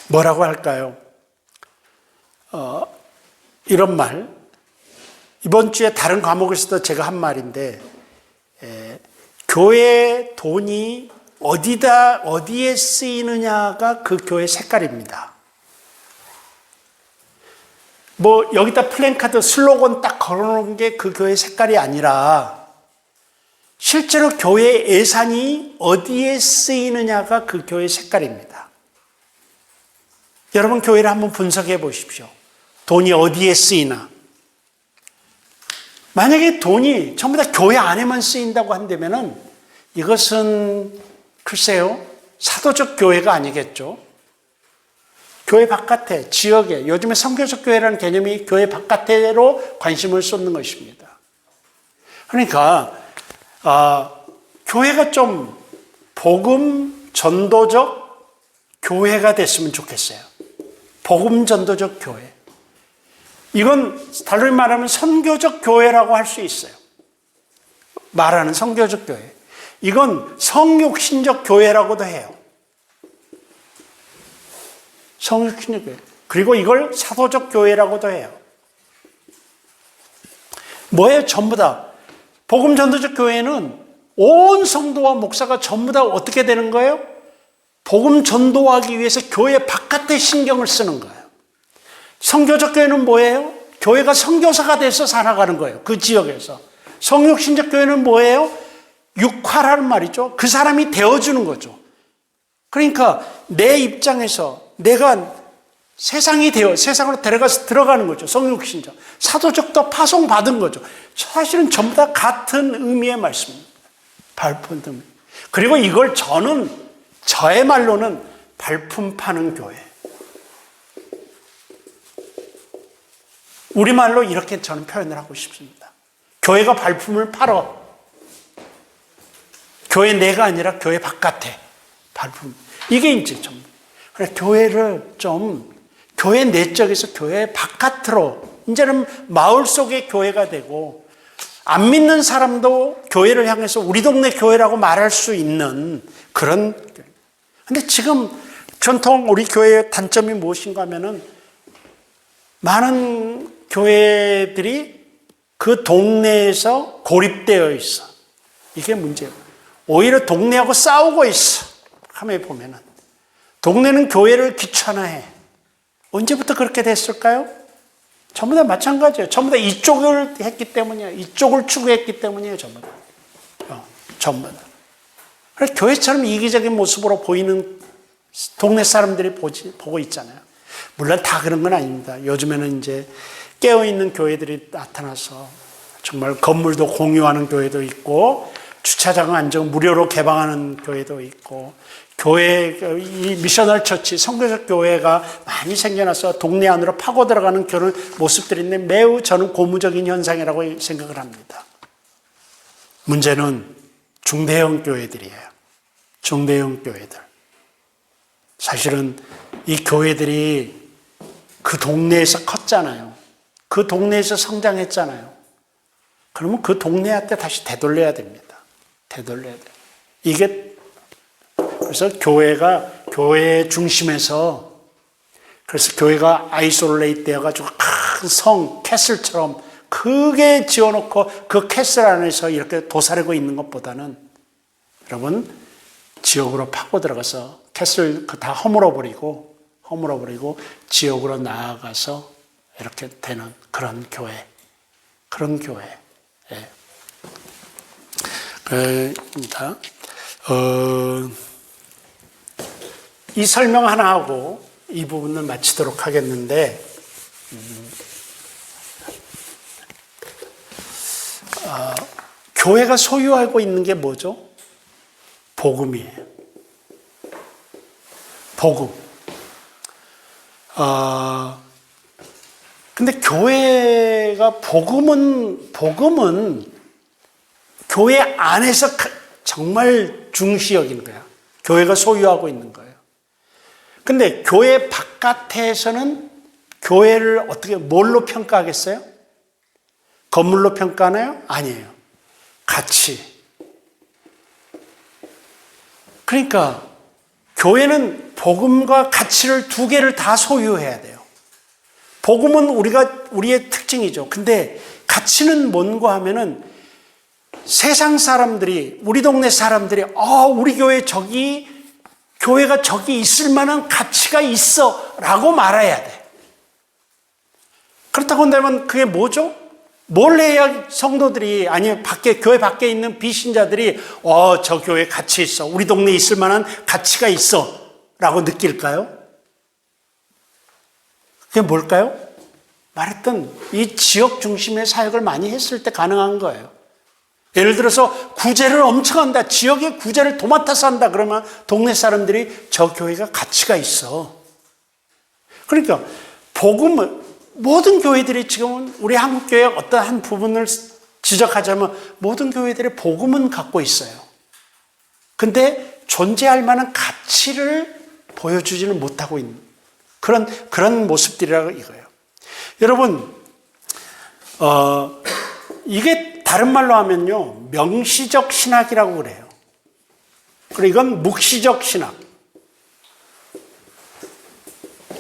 뭐라고 할까요? 이런 말, 이번 주에 다른 과목에서도 제가 한 말인데, 교회 돈이 어디에 쓰이느냐가 그 교회 색깔입니다. 여기다 플랜카드 슬로건 딱 걸어놓은 게 그 교회 색깔이 아니라 실제로 교회 예산이 어디에 쓰이느냐가 그 교회 색깔입니다. 여러분 교회를 한번 분석해 보십시오. 돈이 어디에 쓰이나? 만약에 돈이 전부 다 교회 안에만 쓰인다고 한다면은 이것은 글쎄요, 사도적 교회가 아니겠죠. 교회 바깥에, 지역에, 요즘에 선교적 교회라는 개념이 교회 바깥으로 관심을 쏟는 것입니다. 그러니까 교회가 좀 복음 전도적 교회가 됐으면 좋겠어요. 복음 전도적 교회. 이건 달리 말하면 선교적 교회라고 할 수 있어요. 말하는 선교적 교회. 이건 성육신적 교회라고도 해요. 성육신적 교회. 그리고 이걸 사도적 교회라고도 해요. 뭐예요? 전부 다. 복음 전도적 교회는 온 성도와 목사가 전부 다 어떻게 되는 거예요? 복음 전도하기 위해서 교회 바깥에 신경을 쓰는 거예요. 선교적 교회는 뭐예요? 교회가 선교사가 돼서 살아가는 거예요. 그 지역에서. 성육신적 교회는 뭐예요? 육화라는 말이죠. 그 사람이 되어주는 거죠. 그러니까 내 입장에서 내가 세상으로 데려가서 들어가는 거죠. 성육신적. 사도적도 파송받은 거죠. 사실은 전부 다 같은 의미의 말씀입니다. 발품 등. 그리고 이걸 저의 말로는 발품 파는 교회. 우리말로 이렇게 저는 표현을 하고 싶습니다. 교회가 발품을 팔어. 교회 내가 아니라 교회 바깥에 발품. 이게 이제 좀 교회를 좀 교회 내적에서 교회 바깥으로 이제는 마을 속의 교회가 되고 안 믿는 사람도 교회를 향해서 우리 동네 교회라고 말할 수 있는 그런 교회. 근데 지금 전통 우리 교회의 단점이 무엇인가 하면은 많은 교회들이 그 동네에서 고립되어 있어. 이게 문제예요. 오히려 동네하고 싸우고 있어. 가만히 보면은. 동네는 교회를 귀찮아해. 언제부터 그렇게 됐을까요? 전부 다 마찬가지예요. 전부 다 이쪽을 했기 때문이에요. 이쪽을 추구했기 때문이에요. 전부 다. 전부 다. 그래서 교회처럼 이기적인 모습으로 보이는 동네 사람들이 보고 있잖아요. 물론 다 그런 건 아닙니다. 요즘에는 이제 깨어있는 교회들이 나타나서 정말 건물도 공유하는 교회도 있고 주차장 안정 무료로 개방하는 교회도 있고 교회, 이 미셔널 처치, 선교적 교회가 많이 생겨나서 동네 안으로 파고 들어가는 그런 모습들이 있는데 매우 저는 고무적인 현상이라고 생각을 합니다. 문제는 중대형 교회들이에요. 중대형 교회들. 사실은 이 교회들이 그 동네에서 컸잖아요. 그 동네에서 성장했잖아요. 그러면 그 동네한테 다시 되돌려야 됩니다. 되돌려야 돼요. 이게 그래서 교회 중심에서 그래서 교회가 아이솔레이트 되어가지고 큰 성, 캐슬처럼 크게 지어놓고 그 캐슬 안에서 이렇게 도사리고 있는 것보다는 여러분 지역으로 파고 들어가서 캣을 다 허물어버리고 지옥으로 나아가서 이렇게 되는 그런 교회. 예. 그러니까 이 설명 하나 하고 이 부분을 마치도록 하겠는데, 교회가 소유하고 있는 게 뭐죠? 복음이에요. 복음. 근데 교회가 복음은 교회 안에서 정말 중시 여기는 거야. 교회가 소유하고 있는 거예요. 근데 교회 바깥에서는 교회를 뭘로 평가하겠어요? 건물로 평가하나요? 아니에요. 가치. 그러니까 교회는 복음과 가치를 두 개를 다 소유해야 돼요. 복음은 우리의 특징이죠. 근데 가치는 뭔가 하면은 세상 사람들이, 우리 동네 사람들이, 우리 교회가 저기 있을 만한 가치가 있어 라고 말해야 돼. 그렇다고 한다면 그게 뭐죠? 뭘 해야 성도들이, 아니 교회 밖에 있는 비신자들이 저 교회 가치 있어, 우리 동네에 있을 만한 가치가 있어 라고 느낄까요? 그게 뭘까요? 말했던 이 지역 중심의 사역을 많이 했을 때 가능한 거예요. 예를 들어서 구제를 엄청 한다, 지역의 구제를 도맡아서 한다 그러면 동네 사람들이 저 교회가 가치가 있어. 그러니까 복음은 모든 교회들이 지금은, 우리 한국교회 어떤 한 부분을 지적하자면 모든 교회들의 복음은 갖고 있어요. 근데 존재할 만한 가치를 보여주지는 못하고 있는 그런 모습들이라고 이거예요. 여러분, 이게 다른 말로 하면요, 명시적 신학이라고 그래요. 그리고 이건 묵시적 신학.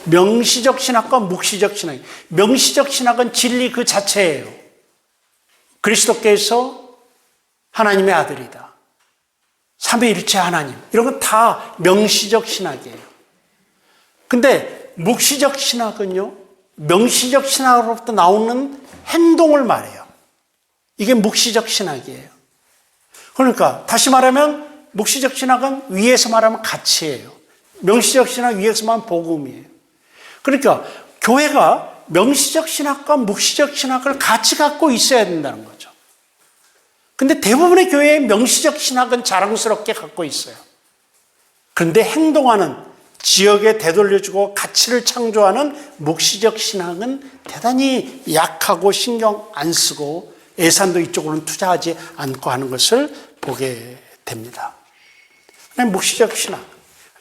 명시적 신학과 묵시적 신학. 명시적 신학은 진리 그 자체예요. 그리스도께서 하나님의 아들이다. 삼위일체 하나님. 이런 건 다 명시적 신학이에요. 근데 묵시적 신학은요, 명시적 신학으로부터 나오는 행동을 말해요. 이게 묵시적 신학이에요. 그러니까 다시 말하면 묵시적 신학은 위에서 말하면 가치예요. 명시적 신학 위에서 말하면 복음이에요. 그러니까 교회가 명시적 신학과 묵시적 신학을 같이 갖고 있어야 된다는 거죠. 근데 대부분의 교회의 명시적 신학은 자랑스럽게 갖고 있어요. 그런데 행동하는, 지역에 되돌려주고 가치를 창조하는 묵시적 신학은 대단히 약하고 신경 안 쓰고 예산도 이쪽으로는 투자하지 않고 하는 것을 보게 됩니다. 묵시적 신학.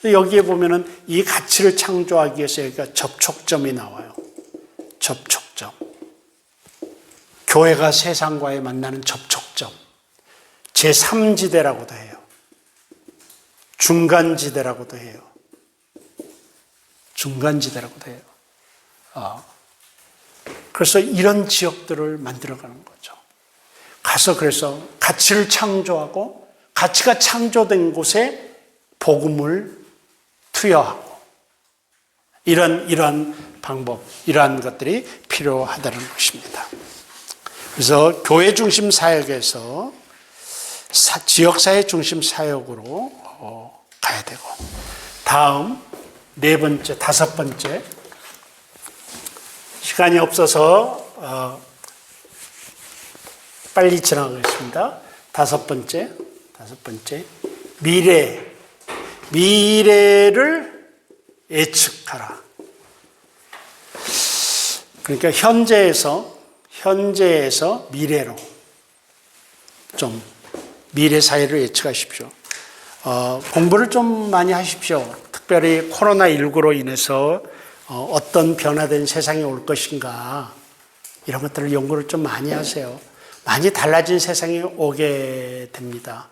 여기에 보면은 이 가치를 창조하기 위해서 여기가 접촉점이 나와요. 접촉점. 교회가 세상과의 만나는 접촉점. 제3지대라고도 해요. 중간지대라고도 해요. 중간지대라고도 해요. 그래서 이런 지역들을 만들어가는 거죠. 가서 그래서 가치를 창조하고 가치가 창조된 곳에 복음을 투여하고 이런 방법, 이러한 것들이 필요하다는 것입니다. 그래서 교회 중심 사역에서 지역사회 중심 사역으로 가야 되고, 다음 다섯 번째, 시간이 없어서 빨리 지나가겠습니다. 다섯 번째, 미래를 예측하라. 그러니까 현재에서 미래로 좀 미래 사회를 예측하십시오. 공부를 좀 많이 하십시오. 특별히 코로나19로 인해서 어떤 변화된 세상이 올 것인가, 이런 것들을 연구를 좀 많이 하세요. 많이 달라진 세상이 오게 됩니다.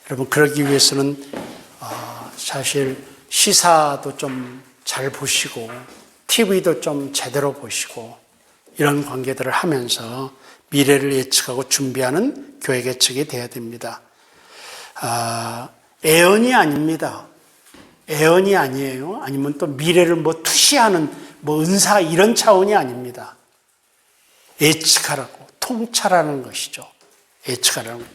여러분, 그러기 위해서는 사실 시사도 좀 잘 보시고 TV도 좀 제대로 보시고 이런 관계들을 하면서 미래를 예측하고 준비하는 교회 개척이 돼야 됩니다. 애언이 아닙니다. 애언이 아니에요. 아니면 또 미래를 뭐 투시하는 뭐 은사 이런 차원이 아닙니다. 예측하라고, 통찰하는 것이죠. 예측하라는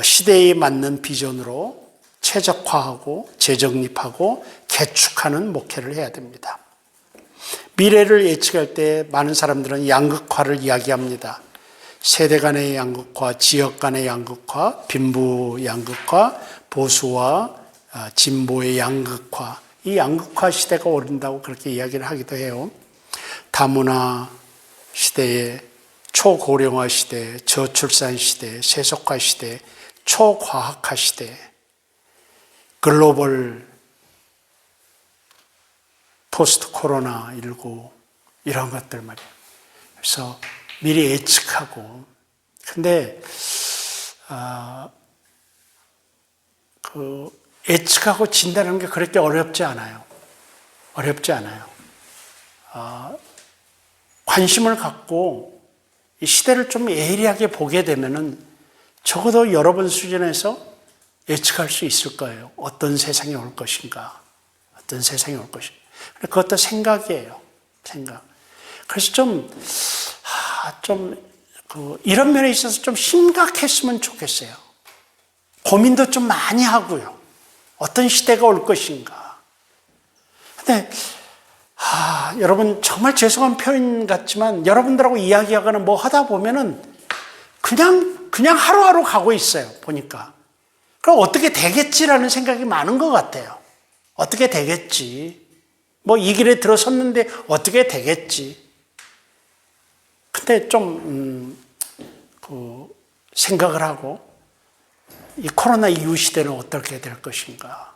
시대에 맞는 비전으로 최적화하고 재정립하고 개축하는 목회를 해야 됩니다. 미래를 예측할 때 많은 사람들은 양극화를 이야기합니다. 세대 간의 양극화, 지역 간의 양극화, 빈부 양극화, 보수와 진보의 양극화. 이 양극화 시대가 오른다고 그렇게 이야기를 하기도 해요. 다문화 시대에 초고령화 시대, 저출산 시대, 세속화 시대, 초과학화 시대, 글로벌 포스트 코로나 19 이런 것들 말이에요. 그래서 미리 예측하고, 근데 예측하고 진단하는 게 그렇게 어렵지 않아요. 어렵지 않아요. 관심을 갖고 이 시대를 좀 예리하게 보게 되면은 적어도 여러분 수준에서 예측할 수 있을 거예요. 어떤 세상이 올 것인가. 어떤 세상이 올 것인가. 그것도 생각이에요. 생각. 그래서 이런 면에 있어서 좀 심각했으면 좋겠어요. 고민도 좀 많이 하고요. 어떤 시대가 올 것인가. 근데, 여러분, 정말 죄송한 표현 같지만, 여러분들하고 이야기하거나 뭐 하다 보면은, 그냥 하루하루 가고 있어요. 보니까. 그럼 어떻게 되겠지라는 생각이 많은 것 같아요. 어떻게 되겠지. 뭐 이 길에 들어섰는데 어떻게 되겠지. 근데 좀, 생각을 하고, 이 코로나 이후 시대는 어떻게 될 것인가.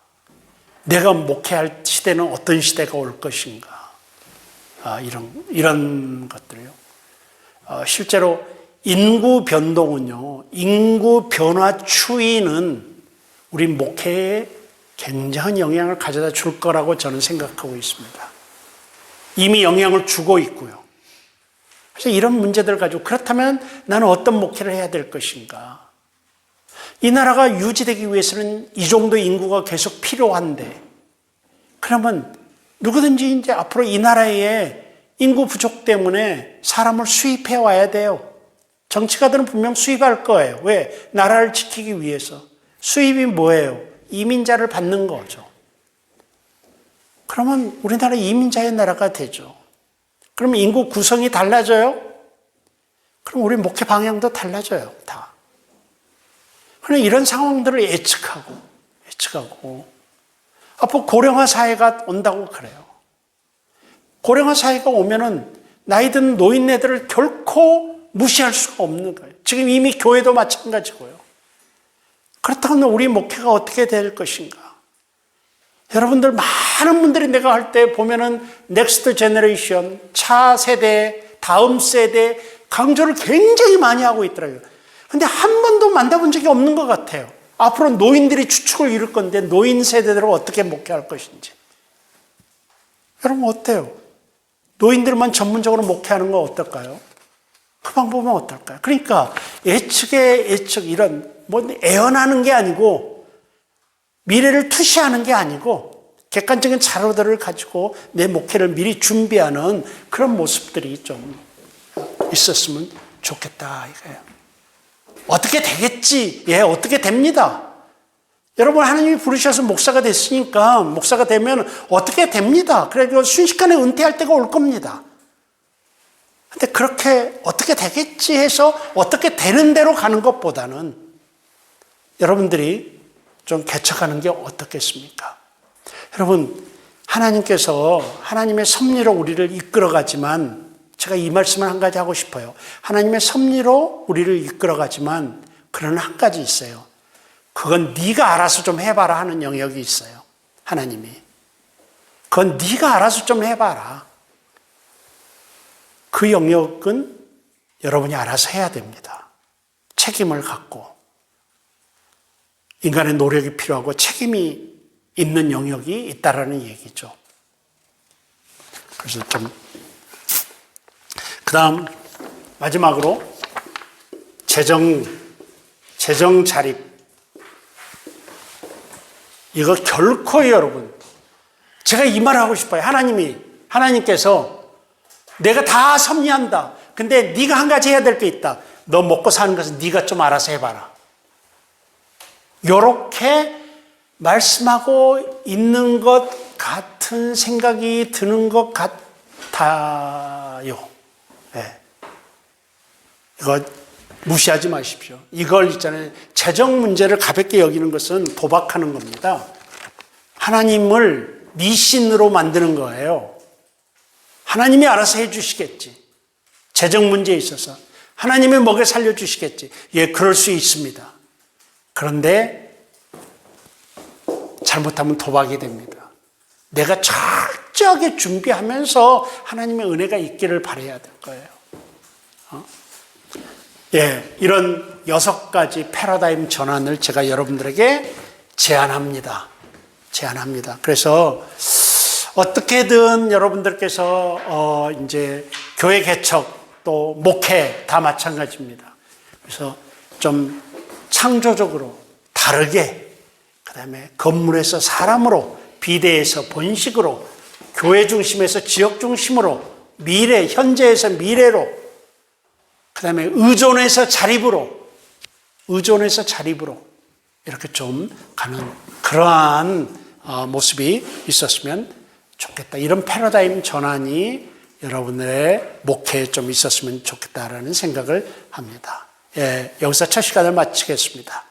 내가 목회할 시대는 어떤 시대가 올 것인가. 이런 것들요. 실제로 인구 변동은요, 인구 변화 추이는 우리 목회에 굉장한 영향을 가져다 줄 거라고 저는 생각하고 있습니다. 이미 영향을 주고 있고요. 그래서 이런 문제들 가지고 그렇다면 나는 어떤 목회를 해야 될 것인가? 이 나라가 유지되기 위해서는 이 정도 인구가 계속 필요한데, 그러면 누구든지 이제 앞으로 이 나라에 인구 부족 때문에 사람을 수입해 와야 돼요. 정치가들은 분명 수입할 거예요. 왜? 나라를 지키기 위해서. 수입이 뭐예요? 이민자를 받는 거죠. 그러면 우리나라 이민자의 나라가 되죠. 그러면 인구 구성이 달라져요? 그럼 우리 목회 방향도 달라져요. 다. 그러나 이런 상황들을 예측하고 앞으로 고령화 사회가 온다고 그래요. 고령화 사회가 오면은 나이 든 노인네들을 결코 무시할 수가 없는 거예요. 지금 이미 교회도 마찬가지고요. 그렇다면 우리 목회가 어떻게 될 것인가? 여러분들 많은 분들이 내가 할 때 보면은 넥스트 제너레이션, 차 세대, 다음 세대 강조를 굉장히 많이 하고 있더라고요. 근데 한 번도 만나본 적이 없는 것 같아요. 앞으로 노인들이 추축을 이룰 건데 노인 세대들을 어떻게 목회할 것인지. 여러분 어때요? 노인들만 전문적으로 목회하는 건 어떨까요? 그 방법은 어떨까요? 그러니까 예측 이런 뭐 애언하는 게 아니고 미래를 투시하는 게 아니고 객관적인 자료들을 가지고 내 목회를 미리 준비하는 그런 모습들이 좀 있었으면 좋겠다 이거예요. 어떻게 되겠지? 예, 어떻게 됩니다. 여러분 하나님이 부르셔서 목사가 됐으니까 목사가 되면 어떻게 됩니다. 그래서 순식간에 은퇴할 때가 올 겁니다. 근데 그렇게 어떻게 되겠지 해서 어떻게 되는 대로 가는 것보다는 여러분들이 좀 개척하는 게 어떻겠습니까? 여러분 하나님께서 하나님의 섭리로 우리를 이끌어가지만 제가 이 말씀을 한 가지 하고 싶어요. 하나님의 섭리로 우리를 이끌어가지만 그러나 한 가지 있어요. 그건 네가 알아서 좀 해봐라 하는 영역이 있어요. 하나님이. 그건 네가 알아서 좀 해봐라. 그 영역은 여러분이 알아서 해야 됩니다. 책임을 갖고. 인간의 노력이 필요하고 책임이 있는 영역이 있다라는 얘기죠. 그래서 좀 그 다음 마지막으로 재정 자립. 이거 결코 여러분, 제가 이 말 하고 싶어요. 하나님께서 내가 다 섭리한다. 근데 네가 한 가지 해야 될 게 있다. 너 먹고 사는 것은 네가 좀 알아서 해봐라. 이렇게 말씀하고 있는 것 같은 생각이 드는 것 같아요. 네. 이거 무시하지 마십시오. 이걸 있잖아요. 재정 문제를 가볍게 여기는 것은 도박하는 겁니다. 하나님을 미신으로 만드는 거예요. 하나님이 알아서 해주시겠지. 재정 문제에 있어서 하나님이 먹여 살려주시겠지. 예, 그럴 수 있습니다. 그런데 잘못하면 도박이 됩니다. 내가 철저하게 준비하면서 하나님의 은혜가 있기를 바라야 될 거예요. 예, 이런 6가지 패러다임 전환을 제가 여러분들에게 제안합니다. 그래서 어떻게든 여러분들께서 이제 교회 개척 또 목회 다 마찬가지입니다. 그래서 좀 창조적으로 다르게, 그다음에 건물에서 사람으로, 비대에서 본식으로, 교회 중심에서 지역 중심으로, 미래, 현재에서 미래로, 그다음에 의존에서 자립으로 이렇게 좀 가는 그러한 모습이 있었으면 좋겠다. 이런 패러다임 전환이 여러분의 목회에 좀 있었으면 좋겠다라는 생각을 합니다. 예, 여기서 첫 시간을 마치겠습니다.